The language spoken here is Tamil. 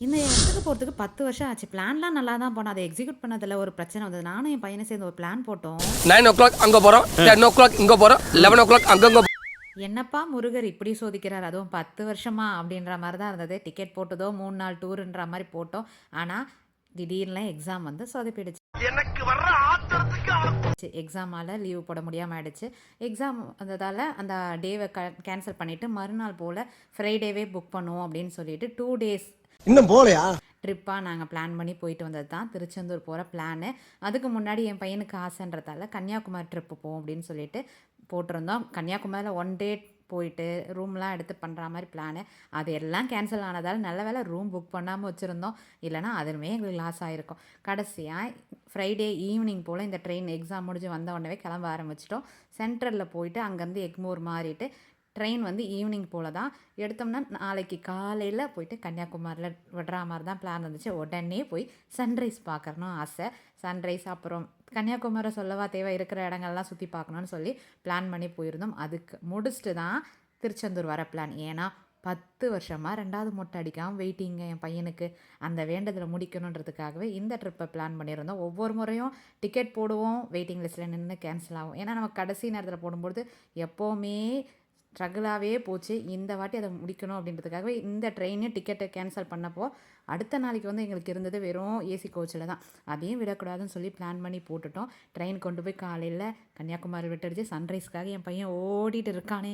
இந்த இடத்துக்கு போறதுக்கு 10 வருஷம் ஆச்சு. பிளான்லாம் நல்லா தான் போனோம். அத எக்ஸிக்யூட் பண்ணதுல ஒரு பிரச்சனை வந்தது. நானும் என் பையனும் சேர்ந்து ஒரு பிளான் போட்டோம். 9 o'clock அங்க போறோம், 10 o'clock இங்க போறோம், 11 o'clock அங்கங்க என்னப்பா முருகர் இப்படி சோதிக்கிறார்? அதுவும் 10 வருஷமா அப்படின்ற மாரி தான் இருந்தது. டிக்கெட் போட்டதோ 3 நாள் டூருன்ற மாரி போட்டோம். ஆனா, திடீர்னு எக்ஸாம் வந்து சொதப்பிடுச்சு. எனக்கு வர்ற ஆத்திரத்துக்கு எக்ஸாமால லீவ் போட முடியாம ஆயிடுச்சு. எக்ஸாம் வந்ததால அந்த டேவ கேன்சல் பண்ணிட்டு மறுநாள் போல ஃப்ரைடேவே புக் பண்ணுவோம் அப்படின்னு சொல்லிட்டு 2 டேஸ் இன்னும் போலையா? ட்ரிப்பா நாங்க பிளான் பண்ணி போயிட்டு வந்தது தான் திருச்செந்தூர் போற பிளானு. அதுக்கு முன்னாடி என் பையனுக்கு ஆசைன்றதால கன்னியாகுமரி ட்ரிப்பு போவோம் அப்படின்னு சொல்லிட்டு போட்டிருந்தோம். கன்னியாகுமரியில 1 டே போயிட்டு ரூம்லாம் எடுத்து பண்ணுற மாரி பிளானு. அது எல்லாம் கேன்சல் ஆனதால நல்ல வேளை ரூம் புக் பண்ணாம வச்சுருந்தோம். இல்லைனா அதுவுமே எங்களுக்கு லாஸ் ஆயிருக்கும். கடைசியா ஃப்ரைடே ஈவினிங் போல் இந்த ட்ரெயின் எக்ஸாம் முடிஞ்சு வந்த உடனே கிளம்ப ஆரம்பிச்சிட்டோம். சென்ட்ரலில் போயிட்டு அங்கேருந்து எக்மோர் மாறிட்டு ட்ரெயின் வந்து ஈவினிங் போல் தான் எடுத்தோம்னா நாளைக்கு காலையில் போயிட்டு கன்னியாகுமரியில் விடுற மாதிரி தான் பிளான் இருந்துச்சு. உடனே போய் சன்ரைஸ் பார்க்கறணும் ஆசை. சன்ரைஸ் அப்புறம் கன்னியாகுமரி சொல்லவா தேவை, இருக்கிற இடங்கள்லாம் சுற்றி பார்க்கணுன்னு சொல்லி பிளான் பண்ணி போயிருந்தோம். அதுக்கு முடிச்சுட்டு தான் திருச்செந்தூர் வர பிளான். ஏன்னா 10 வருஷமாக 2வது மொட்டை அடிக்காமல் வெயிட்டிங்க என் பையனுக்கு. அந்த வேண்டதில் முடிக்கணுன்றதுக்காகவே இந்த ட்ரிப்பை பிளான் பண்ணியிருந்தோம். ஒவ்வொரு முறையும் டிக்கெட் போடுவோம், வெயிட்டிங் லிஸ்ட்டில் நின்று கேன்சல் ஆகும். ஏன்னா நம்ம கடைசி நேரத்தில் போடும்போது எப்போவுமே ஸ்ட்ரகிளாகவே போச்சு. இந்த வாட்டி அதை முடிக்கணும் அப்படின்றதுக்காகவே இந்த ட்ரெயினையும் டிக்கெட்டை கேன்சல் பண்ணப்போ அடுத்த நாளைக்கு வந்து எங்களுக்கு இருந்தது வெறும் ஏசி கோச்சில் தான். அதையும் விடக்கூடாதுன்னு சொல்லி பிளான் பண்ணி போட்டுட்டோம். ட்ரெயின் கொண்டு போய் காலையில் கன்னியாகுமரி விட்டுடுச்சு. சன்ரைஸ்க்காக என் பையன் ஓடிட்டு இருக்கானே.